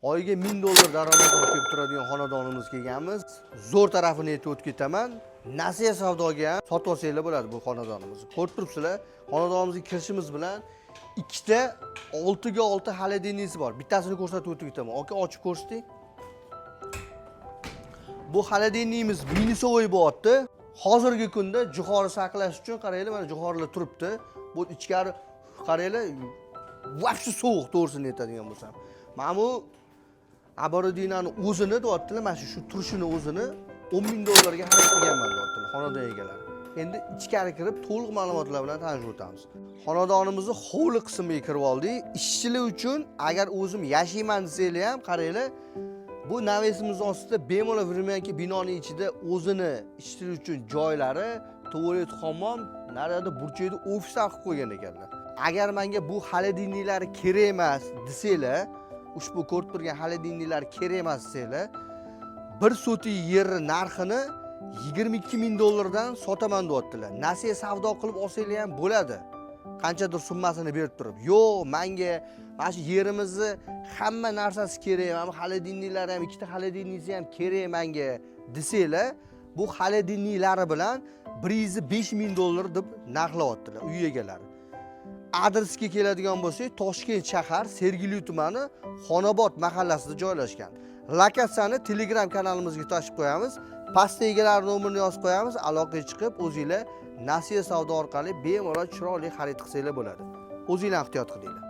Oyiga $1000 daromad olib kelib turadigan xonadonimiz kelganmiz. Zo'r tarafini aytib o'tib ketaman. Nasiya savdoga ham sotib olsanglar bo'ladi bu xonadonimizni. Ko'rib turibsizlar, xonadonimizga kirishimiz bilan ikkita 6 ga 6 xolodilniysi bor. Bittasini ko'rsatib o'tib ketaman. Aka ochib ko'rsating. Bu xolodilniyimiz minisovoy bo'lyapti. Hozirgi kunda jo'xori saqlash uchun qaranglar, mana jo'xorilar turibdi. Bu ichkari qaranglar, vaqti sovuq, to'g'risini aytadigan bo'lsam. Mana bu Aborodinani o'zini deyaptilar, mana shu turishini o'zini $10,000 ga xarid qilganman deyaptilar xonadon egalari. Endi ichkari kirib to'liq ma'lumotlar bilan tanishib o'tamiz. Xonadonimizni hovli qismiga kirib oldik. Ishchilar uchun agar o'zim yashayman desanglar ham qaranglar, bu navesimiz ostida bemalol Vremyanki binoning ichida o'zini ishchilar uchun joylari, tualet, hammom, narada burchakda ofislar qilib qo'ygan ekanlar. Agar menga bu xolodilniklar kerak emas desanglar, ushbu ko'rib turgan xolodilniklar kerak emas desanglar, 1 sotik yer narxini $22,000 dan sotaman deyaptilar. Nasiya savdo qilib olsanglar ham bo'ladi. Qanchadir summasini berib turib. Yo'q, menga mana shu yerimizni hamma narsasi kerak, mana xolodilniklar ham, ikkita xolodilnisi ham kerak menga desanglar, bu xolodilniklari bilan $105,000 deb narxlayaptilar uy egalari. Adresga keladigan bo'lsak, Toshkent shahar, Sergeli tumani, Xonobod mahallasida joylashgan. Lokatsiyani Telegram kanalimizga tashib qo'yamiz. Pastda egalar nomerini yozib qo'yamiz. Aloqaga chiqib, o'zingizlar Nasiya savdo orqali bemalol chiroyli xarid qilsanglar bo'ladi. O'zingizlar ehtiyot qilinglar.